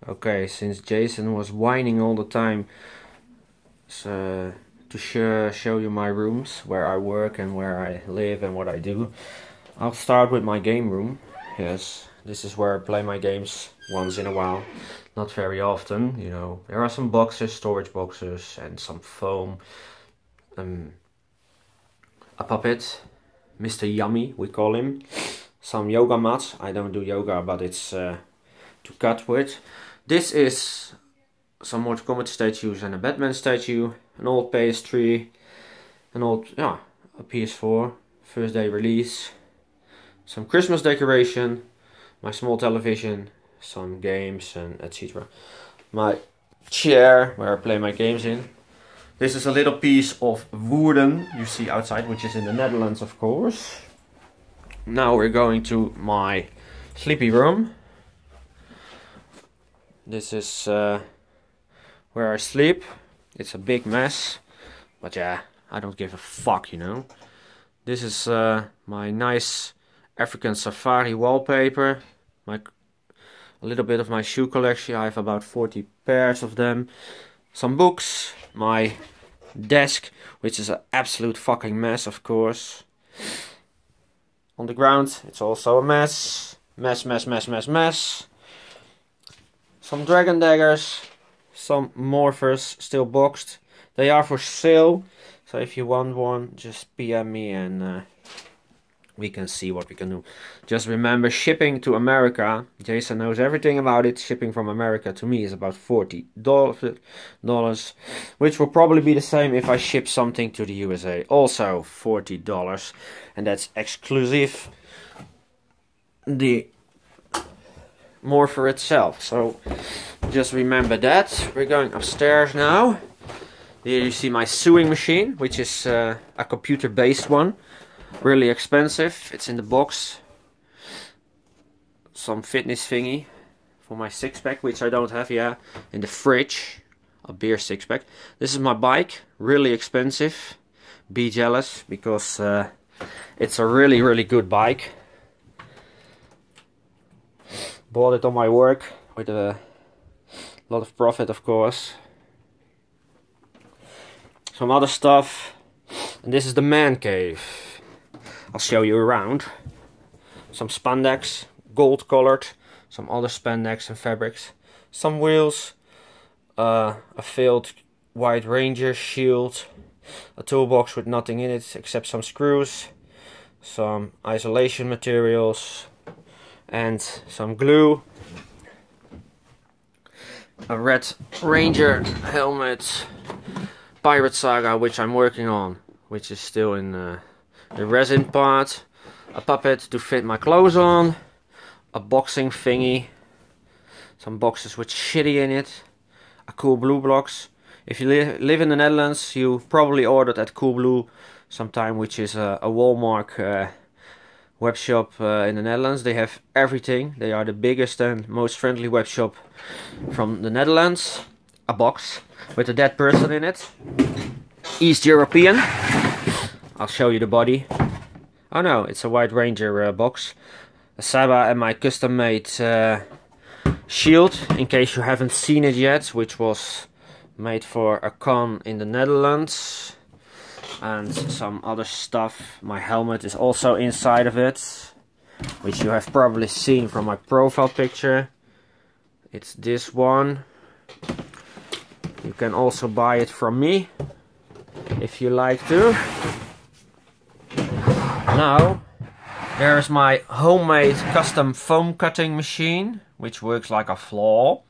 Okay, since Jason was whining all the time, so to show you my rooms, where I work and where I live and what I do, I'll start with my game room. Yes, this is where I play my games once in a while, not very often, you know. There are some boxes, storage boxes, and some foam. A puppet, Mr. Yummy, we call him. Some yoga mats. I don't do yoga, but it's to cut with. This is some Mortal Kombat statues and a Batman statue, an old PS3, a PS4, first day release, some Christmas decoration, my small television, some games and etc. My chair where I play my games in. This is a little piece of wooden you see outside, which is in the Netherlands, of course. Now we're going to my sleepy room. This is where I sleep. It's a big mess, but yeah, I don't give a fuck, you know. This is my nice African safari wallpaper. A little bit of my shoe collection. I have about 40 pairs of them. Some books. My desk, which is an absolute fucking mess, of course. On the ground, it's also a mess. Mess. Some dragon daggers. Some morphers, still boxed. They are for sale. So if you want one, just PM me and we can see what we can do. Just remember, shipping to America, Jason knows everything about it. Shipping from America to me is about $40, which will probably be the same if I ship something to the USA. Also $40, and that's exclusive the morpher itself. So just remember that. We're going upstairs now. Here you see my sewing machine, which is a computer-based one. Really expensive. It's in the box. Some fitness thingy for my six-pack, which I don't have. Yeah, in the fridge, a beer six-pack. This is my bike. Really expensive. Be jealous, because it's a really good bike. Bought it on my work with a lot of profit, of course. Some other stuff. And this is the man cave. I'll show you around. Some spandex, gold colored, some other spandex and fabrics, some wheels, a failed White Ranger shield, a toolbox with nothing in it except some screws, some isolation materials, and some glue, a Red Ranger helmet, Pirate Saga, which I'm working on, which is still in the resin part, a puppet to fit my clothes on, a boxing thingy, some boxes with shitty in it, a Cool Blue box. If you live in the Netherlands, you probably ordered at Cool Blue sometime, which is a Walmart web shop in the Netherlands. They have everything. They are the biggest and most friendly web shop from the Netherlands. A box with a dead person in it. East European. I'll show you the body. Oh no, it's a White Ranger box. A Saba and my custom made shield, in case you haven't seen it yet, which was made for a con in the Netherlands. And some other stuff. My helmet is also inside of it, which you have probably seen from my profile picture. It's this one. You can also buy it from me if you like to. Now, there's my homemade custom foam cutting machine, which works like a claw,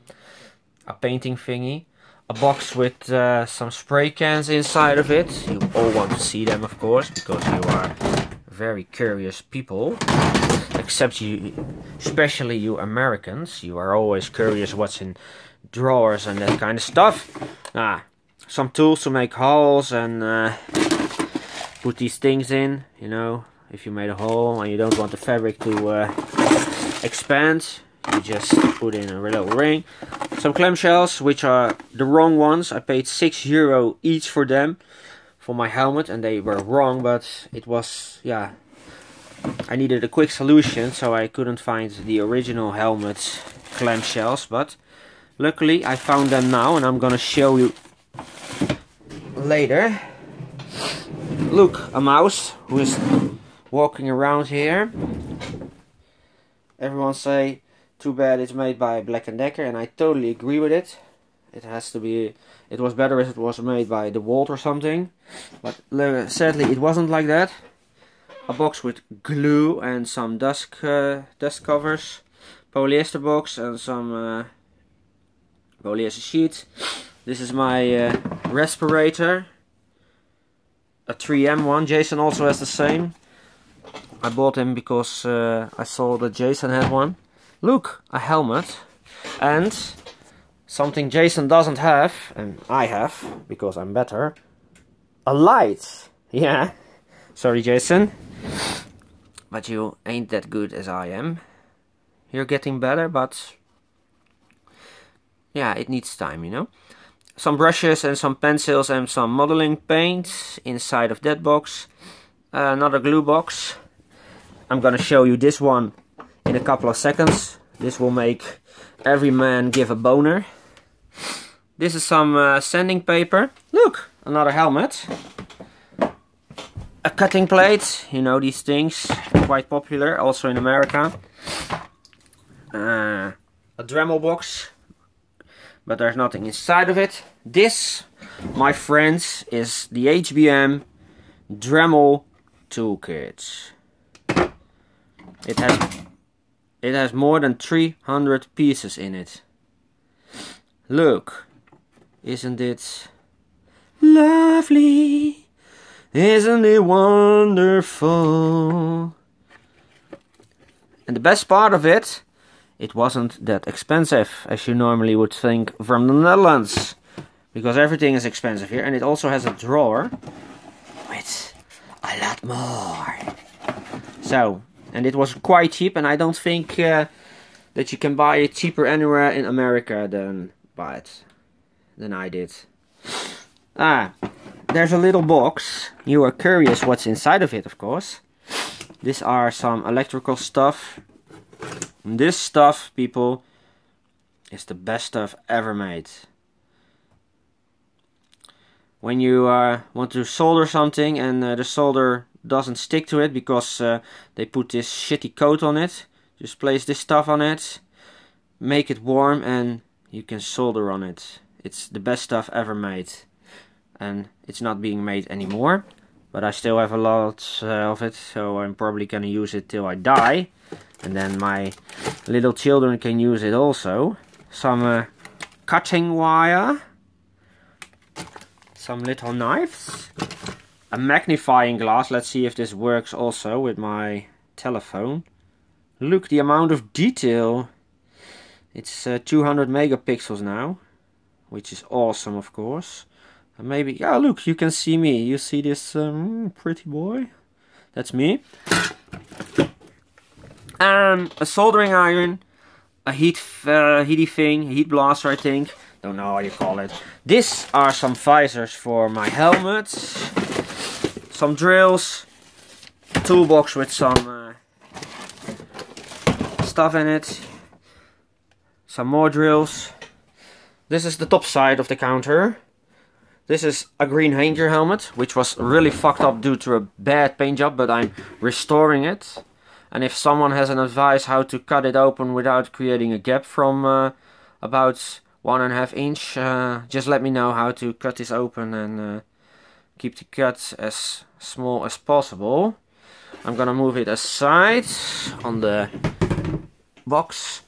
a painting thingy, a box with some spray cans inside of it. You all want to see them, of course, because you are very curious people. Except you, especially you Americans, you are always curious what's in drawers and that kind of stuff. Some tools to make holes and put these things in, you know. If you made a hole and you don't want the fabric to expand, you just put in a little ring. Some clamshells, which are the wrong ones. I paid €6 each for them, for my helmet, and they were wrong, but it was, yeah, I needed a quick solution, so I couldn't find the original helmet clamshells, but Luckily I found them now and I'm gonna show you later. Look, a mouse who is walking around here. Everyone say too bad it's made by Black & Decker, and I totally agree with it. It has to be, it was better if it was made by DeWalt or something, but sadly it wasn't like that. A box with glue and some dust covers, polyester box and some polyester sheets. This is my respirator, a 3M one. Jason also has the same. I bought him because I saw that Jason had one. Look, a helmet, and something Jason doesn't have, and I have, because I'm better, a light. Yeah, sorry Jason, but you ain't that good as I am. You're getting better, but yeah, it needs time, you know. Some brushes and some pencils and some modeling paint inside of that box. Another glue box. I'm gonna show you this one in a couple of seconds. This will make every man give a boner. This is some sanding paper. Look, another helmet. A cutting plate, you know these things, quite popular also in America. A Dremel box, but there's nothing inside of it. This, my friends, is the HBM Dremel toolkit. It has more than 300 pieces in it. Look, isn't it lovely? Isn't it wonderful? And the best part of it, it wasn't that expensive as you normally would think from the Netherlands, because everything is expensive here. And it also has a drawer with a lot more. So, and it was quite cheap, and I don't think that you can buy it cheaper anywhere in America than I did. There's a little box. You are curious what's inside of it, of course. These are some electrical stuff. And this stuff, people, is the best stuff ever made. When you want to solder something and the solder doesn't stick to it because they put this shitty coat on it, just place this stuff on it, make it warm, and you can solder on it. It's the best stuff ever made, and it's not being made anymore, but I still have a lot of it, so I'm probably gonna use it till I die, and then my little children can use it also. Some cutting wire, some little knives, a magnifying glass. Let's see if this works also with my telephone. Look, the amount of detail. It's 200 megapixels now, which is awesome, of course. And maybe, yeah, look, you can see me. You see this pretty boy? That's me. A soldering iron, a heaty thing, a heat blaster, I think. Don't know how you call it. These are some visors for my helmets. Some drills, a toolbox with some stuff in it, some more drills. This is the top side of the counter. This is a Green Ranger helmet, which was really fucked up due to a bad paint job, but I'm restoring it. And if someone has an advice how to cut it open without creating a gap from about 1.5 inch, just let me know how to cut this open and keep the cut as small as possible. I'm gonna move it aside on the box.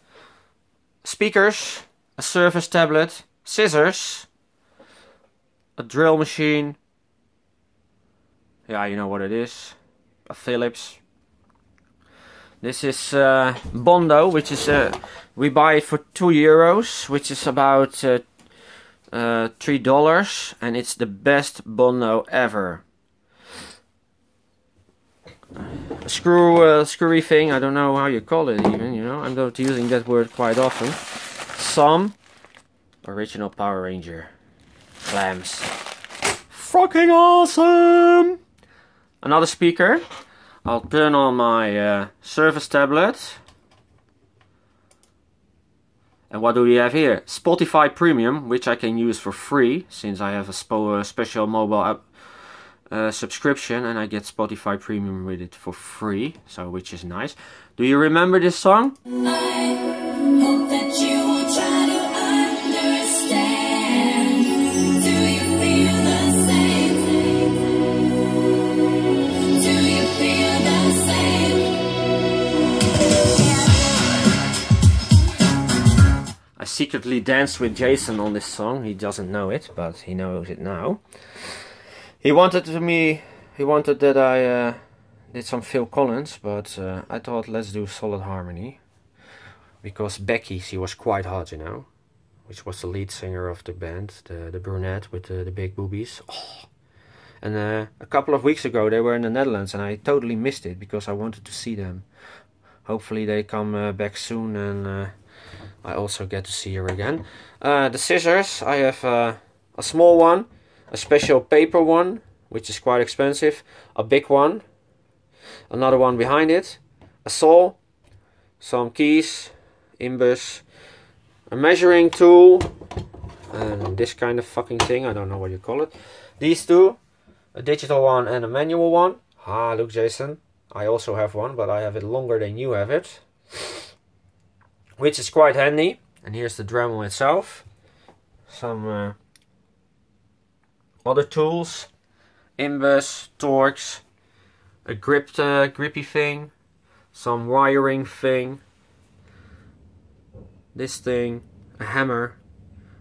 Speakers, a Surface tablet, scissors, a drill machine. Yeah, you know what it is. A Phillips. This is Bondo, which is we buy it for €2, which is about $3, and it's the best Bondo ever. A screwy thing, I don't know how you call it even, you know, I'm not using that word quite often. Some original Power Ranger clamps. Fucking awesome! Another speaker. I'll turn on my Surface tablet. And what do we have here? Spotify Premium, which I can use for free, since I have a special mobile app subscription, and I get Spotify Premium with it for free, so which is nice. Do you remember this song? I hope that you will try to understand. Do you feel the same? Do you feel the same? I secretly danced with Jason on this song. He doesn't know it, but he knows it now. He wanted that I did some Phil Collins, but I thought let's do solid harmony. Because Becky, she was quite hot, you know. Which was the lead singer of the band, the brunette with the big boobies. Oh. And a couple of weeks ago they were in the Netherlands and I totally missed it because I wanted to see them. Hopefully they come back soon and I also get to see her again. The scissors, I have a small one. A special paper one, which is quite expensive, a big one, another one behind it, a saw, some keys, imbus, a measuring tool, and this kind of fucking thing, I don't know what you call it. These two, a digital one and a manual one. Ah, look Jason, I also have one, but I have it longer than you have it, which is quite handy. And here's the Dremel itself. Some other tools, imbus, torques, a grippy thing, some wiring thing, this thing, a hammer,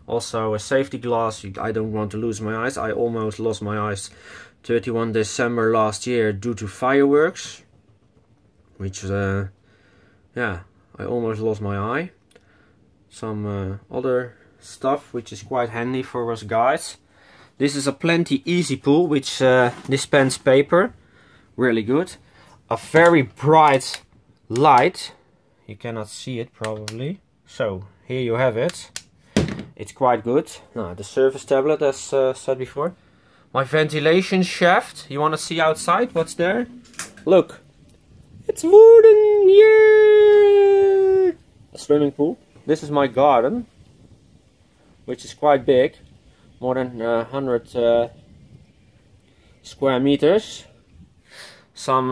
also a safety glass. I don't want to lose my eyes. I almost lost my eyes 31 December last year due to fireworks, which yeah, I almost lost my eye. Some other stuff which is quite handy for us guys. This is a Plenty Easy Pull, which dispense paper, really good. A very bright light, you cannot see it probably. So here you have it. It's quite good. Now the surface tablet, as said before. My ventilation shaft. You want to see outside what's there? Look, it's wooden. Yeah, a swimming pool. This is my garden, which is quite big. More than 100 square meters. Some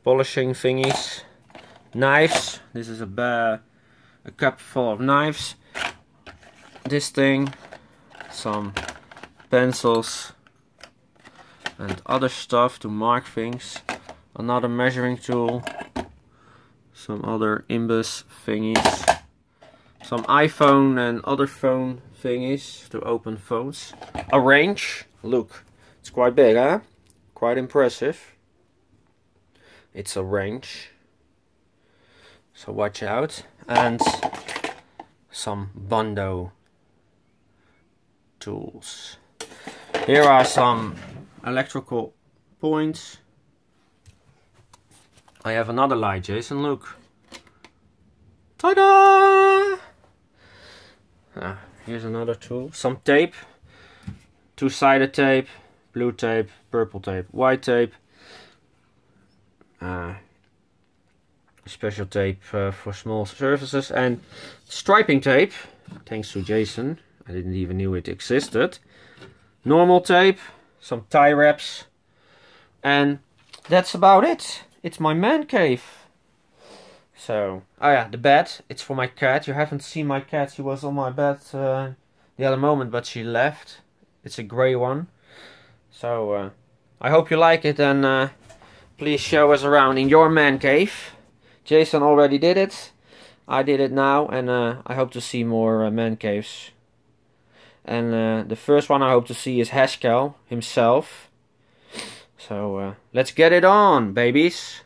polishing thingies. Knives. This is a cup full of knives. This thing. Some pencils. And other stuff to mark things. Another measuring tool. Some other imbus thingies. Some iPhone and other phone thingies to open phones. A wrench. Look, it's quite big, huh? Quite impressive. It's a wrench, so watch out. And some Bondo tools. Here are some electrical points. I have another light, Jason, look. Ta-da! Here's another tool. Some tape. Two-sided tape. Blue tape. Purple tape. White tape. Special tape for small surfaces. And striping tape. Thanks to Jason. I didn't even know it existed. Normal tape. Some tie wraps. And that's about it. It's my man cave. So, oh yeah, the bed, it's for my cat. You haven't seen my cat, she was on my bed the other moment, but she left. It's a grey one. So, I hope you like it, and please show us around in your man cave. Jason already did it. I did it now, and I hope to see more man caves. And the first one I hope to see is Haskell himself. So, let's get it on, babies.